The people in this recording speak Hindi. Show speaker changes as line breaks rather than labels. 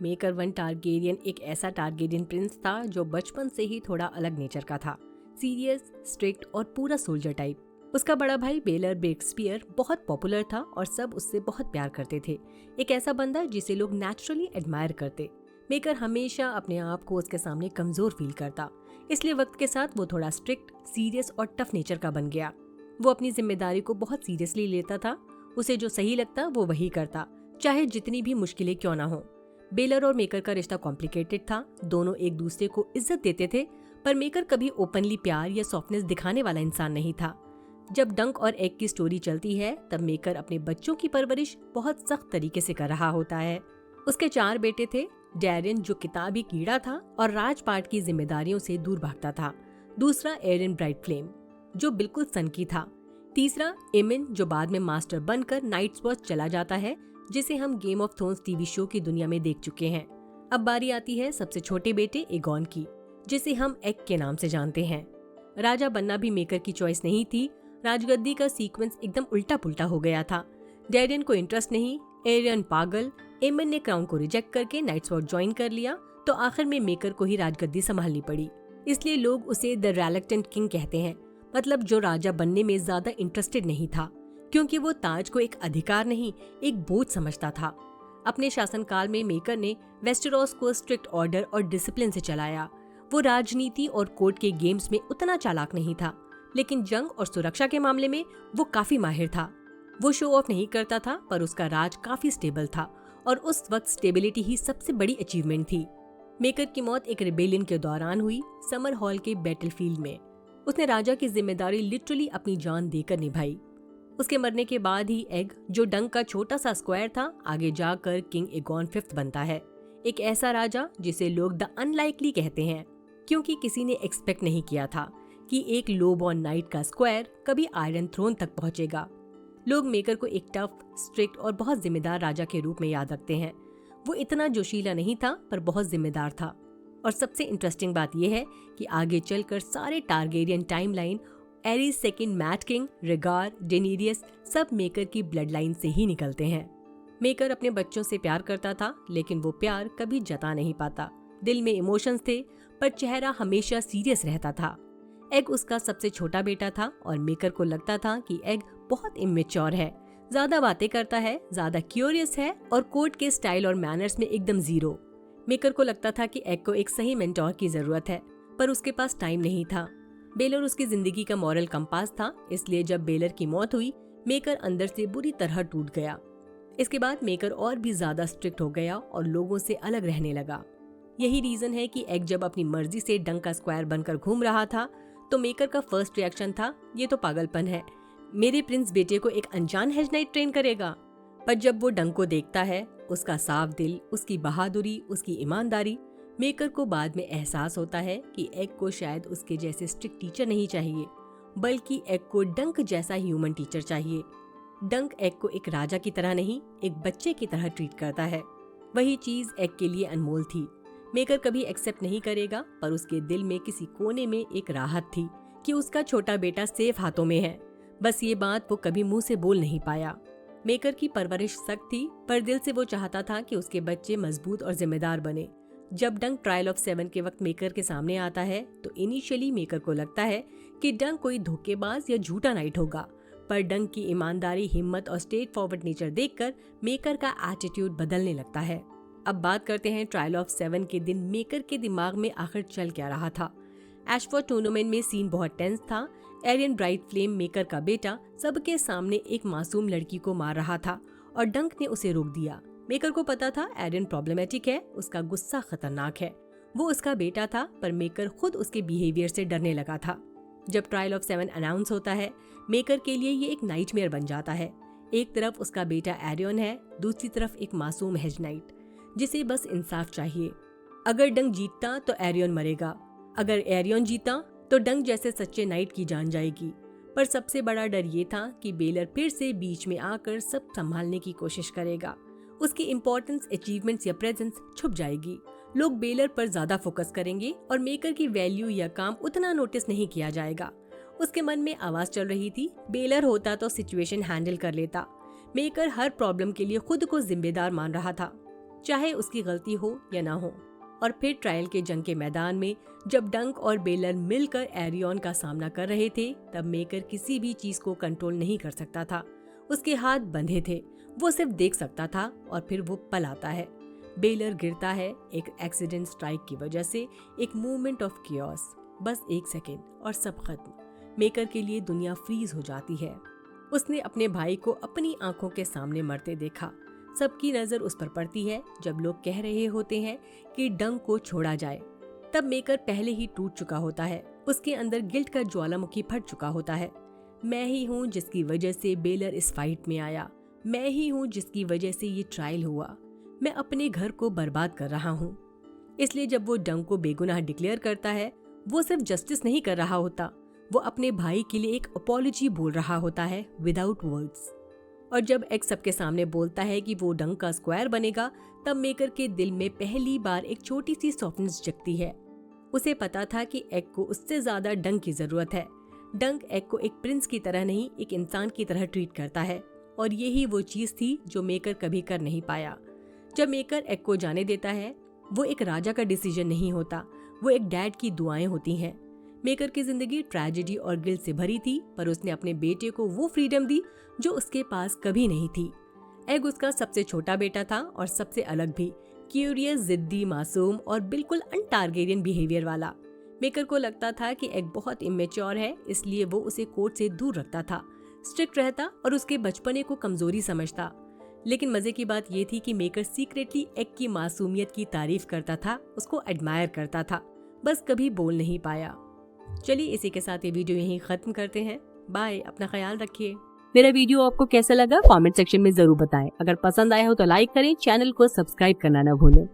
मेकर वन टारगेरियन एक ऐसा टारगेरियन प्रिंस था जो बचपन से ही थोड़ा अलग नेचर का था, सीरियस, स्ट्रिक्ट और पूरा सोल्जर टाइप। उसका बड़ा भाई बेलर ब्रेक्सपियर बहुत पॉपुलर था और सब उससे बहुत प्यार करते थे। एक ऐसा बंदा जिसे लोग नेचुरली एडमायर करते। मेकर हमेशा अपने आप को उसके सामने कमजोर फील करता, इसलिए वक्त के साथ वो थोड़ा स्ट्रिक्ट, सीरियस और टफ नेचर का बन गया। वो अपनी जिम्मेदारी को बहुत सीरियसली लेता था। उसे जो सही लगता वो वही करता, चाहे जितनी भी मुश्किलें क्यों ना हो। बेलर और मेकर का रिश्ता कॉम्प्लिकेटेड था। दोनों एक दूसरे को इज्जत देते थे, पर मेकर कभी ओपनली प्यार या सॉफ्टनेस दिखाने वाला इंसान नहीं था। जब डंक और एग की स्टोरी चलती है तब मेकर अपने बच्चों की परवरिश बहुत सख्त तरीके से कर रहा होता है। उसके 4 बेटे थे। डैरियन जो किताबी कीड़ा था और राजपाट की जिम्मेदारियों से दूर भागता था। दूसरा एरियन ब्राइट फ्लेम जो बिल्कुल सनकी था। तीसरा एमिन जो बाद में मास्टर बनकर नाइट्स वॉच चला जाता है, जिसे हम game of thrones TV show की दुनिया में देख चुके हैं। अब बारी आती है सबसे छोटे बेटे एगॉन की, जिसे हम एग के नाम से जानते हैं। राजा बनना भी मेकर की चॉइस नहीं थी। राजगद्दी का सीक्वेंस एकदम उल्टा पुल्टा हो गया था। डैरियन को इंटरेस्ट नहीं, एरियन पागल, एमन ने क्राउन को रिजेक्ट करके नाइट्स वॉच ज्वाइन कर लिया, तो आखिर में मेकर को ही राजगद्दी संभालनी पड़ी। इसलिए लोग उसे द रिलक्टेंट किंग कहते हैं, मतलब जो राजा बनने में ज्यादा इंटरेस्टेड नहीं था, क्योंकि वो ताज को एक अधिकार नहीं, एक बोझ समझता था। अपने शासनकाल में मेकर ने वेस्टेरोस को स्ट्रिक्ट ऑर्डर और डिसिप्लिन से चलाया। वो राजनीति और कोर्ट के गेम्स में उतना चालाक नहीं था, लेकिन जंग और सुरक्षा के मामले में वो काफी माहिर था। वो शो ऑफ नहीं करता था, पर उसका राज काफी स्टेबल था और उस वक्त स्टेबिलिटी ही सबसे बड़ी अचीवमेंट थी। मेकर की मौत एक रिबेलियन के दौरान हुई, समर हॉल के बैटलफील्ड में। उसने राजा की जिम्मेदारी लिटरली अपनी जान देकर निभाई। उसके मरने के बाद ही एग, जो डंक का छोटा सा स्क्वायर था, आगे जाकर किंग एगॉन 5th बनता है। एक ऐसा राजा जिसे लोग द अनलाइकली कहते हैं, क्योंकि किसी ने एक्सपेक्ट नहीं किया था कि एक लो बॉर्न नाइट का स्क्वायर कभी आयरन थ्रोन तक पहुंचेगा। लोग मेकर को एक टफ, स्ट्रिक्ट और बहुत जिम्मेदार राजा के रूप में याद रखते हैं। वो इतना जोशीला नहीं था, पर बहुत जिम्मेदार था। और सबसे इंटरेस्टिंग बात यह है कि आगे चलकर सारे Targaryen timeline, Aerys second mad king, Rhaegar, Daenerys, सब मेकर की ब्लड लाइन से ही निकलते हैं। मेकर अपने बच्चों से प्यार करता था, लेकिन वो प्यार कभी जता नहीं पाता। दिल में इमोशंस थे, पर चेहरा हमेशा सीरियस रहता था। एग उसका सबसे छोटा बेटा था और मेकर को लगता था कि एग बहुत इमेच्योर है, ज्यादा बातें करता है, ज्यादा क्यूरियस है और कोर्ट के स्टाइल और मैनर्स में एकदम जीरो। मेकर को लगता था कि एग को एक सही मेंटोर की जरूरत है, पर उसके पास टाइम नहीं था। बेलर उसकी जिंदगी का मॉरल कंपास था, इसलिए जब बेलर की मौत हुई, मेकर अंदर से बुरी तरह टूट गया। इसके बाद मेकर और भी ज्यादा स्ट्रिक्ट हो गया और लोगों से अलग रहने लगा। यही रीजन है कि एग जब अपनी मर्जी से डंक का स्क्वायर बनकर घूम रहा था, तो मेकर का फर्स्ट रिएक्शन था, ये तो पागलपन है, मेरे प्रिंस बेटे को एक अनजान हेज नाइट ट्रेन करेगा। पर जब वो डंक को देखता है, उसका साफ दिल, उसकी बहादुरी, उसकी ईमानदारी, मेकर को बाद में एहसास होता है कि एग को शायद उसके जैसे स्ट्रिक्ट टीचर नहीं चाहिए, बल्कि एग को डंक जैसा ह्यूमन टीचर चाहिए। डंक एग को एक राजा की तरह नहीं, एक बच्चे की तरह ट्रीट करता है। वही चीज एग के लिए अनमोल थी। मेकर कभी एक्सेप्ट नहीं करेगा, पर उसके दिल में किसी कोने में एक राहत थी कि उसका छोटा बेटा सेफ हाथों में है। बस ये बात वो कभी मुंह से बोल नहीं पाया। मेकर की परवरिश सख्त थी, पर दिल से वो चाहता था कि उसके बच्चे मजबूत और जिम्मेदार बने। जब डंक ट्रायल ऑफ 7 के वक्त मेकर के सामने आता है, तो इनिशियली मेकर को लगता है कि डंक कोई धोखेबाज या झूठा नाइट होगा, पर डंक की ईमानदारी, हिम्मत और स्ट्रेट फॉरवर्ड नेचर देखकर मेकर का एटीट्यूड बदलने लगता है। अब बात करते हैं ट्रायल ऑफ 7 के दिन मेकर के दिमाग में आखिर चल क्या रहा था। एशफोर्ड टूर्नामेंट में सीन बहुत टेंस था। एरियन ब्राइट फ्लेम, मेकर का बेटा, सबके सामने एक मासूम लड़की को मार रहा था और डंक ने उसे रोक दिया। मेकर को पता था एरियन प्रॉब्लमेटिक है, उसका गुस्सा खतरनाक है। वो उसका बेटा था, पर मेकर खुद उसके बिहेवियर से डरने लगा था। जब ट्रायल ऑफ 7 अनाउंस होता है, मेकर के लिए ये एक नाइटमेयर बन जाता है। एक तरफ उसका बेटा एरियन है, दूसरी तरफ एक मासूम हेज नाइट जिसे बस इंसाफ चाहिए। अगर डंक जीतता तो एरियन मरेगा, अगर एरियन जीता तो डंक जैसे सच्चे नाइट की जान जाएगी। पर सबसे बड़ा डर ये था कि बेलर फिर से बीच में आकर सब संभालने की कोशिश करेगा। उसकी इम्पोर्टेंस, अचीवमेंट्स या प्रेजेंस छुप जाएगी। लोग बेलर पर ज्यादा फोकस करेंगे और मेकर की वैल्यू या काम उतना नोटिस नहीं किया जाएगा। उसके मन में आवाज चल रही थी, बेलर होता तो सिचुएशन हैंडल कर लेता। मेकर हर प्रॉब्लम के लिए खुद को जिम्मेदार मान रहा था। चाहे उसकी गलती हो या ना हो। और फिर ट्रायल के जंग के मैदान में जब डंक और बेलर मिलकर एरियन का सामना कर रहे थे, तब मेकर किसी भी चीज को कंट्रोल नहीं कर सकता था। उसके हाथ बंधे थे, वो सिर्फ देख सकता था और फिर वो पल आता है। बेलर गिरता है एक एक्सीडेंट स्ट्राइक की वजह से, एक मूवमेंट ऑफ कियोस, बस 1 सेकेंड और सब खत्म। मेकर के लिए दुनिया फ्रीज हो जाती है। उसने अपने भाई को अपनी आंखों के सामने मरते देखा। सबकी नजर उस पर पड़ती है जब लोग कह रहे होते हैं कि डंक को छोड़ा जाए। तब मेकर पहले ही टूट चुका होता है, उसके अंदर गिल्ट का ज्वालामुखी फट चुका होता है। मैं ही हूँ जिसकी वजह से बेलर इस फाइट में आया, मैं ही हूँ जिसकी वजह से ये ट्रायल हुआ, मैं अपने घर को बर्बाद कर रहा हूँ। इसलिए जब वो डंक को बेगुनाह डिक्लेयर करता है, वो सिर्फ जस्टिस नहीं कर रहा होता, वो अपने भाई के लिए एक अपॉलॉजी बोल रहा होता है विदाउट वर्ड्स। और जब एक्स सबके सामने बोलता है कि वो डंक का स्क्वायर बनेगा, तब मेकर के दिल में पहली बार एक छोटी सी सॉफ्टनेस जगती है। उसे पता था कि एक्स को उससे ज्यादा डंक की जरूरत है। डंक एक्स को एक प्रिंस की तरह नहीं, एक इंसान की तरह ट्रीट करता है, और यही वो चीज थी जो मेकर कभी कर नहीं पाया। जब मेकर एक्स को जाने देता है, वो एक राजा का डिसीजन नहीं होता, वो एक डैड की दुआएं होती हैं। मेकर की जिंदगी ट्रेजेडी और गिल्ट से भरी थी, पर उसने अपने बेटे को वो फ्रीडम दी जो उसके पास कभी नहीं थी। एग उसका सबसे छोटा बेटा था और सबसे अलग भी, क्यूरियस, जिद्दी, मासूम और बिल्कुल अनटारगेरियन बिहेवियर वाला। मेकर को लगता था कि एग बहुत इमेच्योर है, इसलिए वो उसे कोर्ट से दूर रखता था, स्ट्रिक्ट रहता और उसके बचपने को कमजोरी समझता। लेकिन मजे की बात ये थी कि मेकर सीक्रेटली एग की मासूमियत की तारीफ करता था, उसको एडमायर करता था, बस कभी बोल नहीं पाया। चलिए इसी के साथ ये वीडियो यहीं खत्म करते हैं। बाय, अपना ख्याल रखिए। मेरा वीडियो आपको कैसा लगा कमेंट सेक्शन में जरूर बताएं। अगर पसंद आया हो तो लाइक करें, चैनल को सब्सक्राइब करना न भूलें।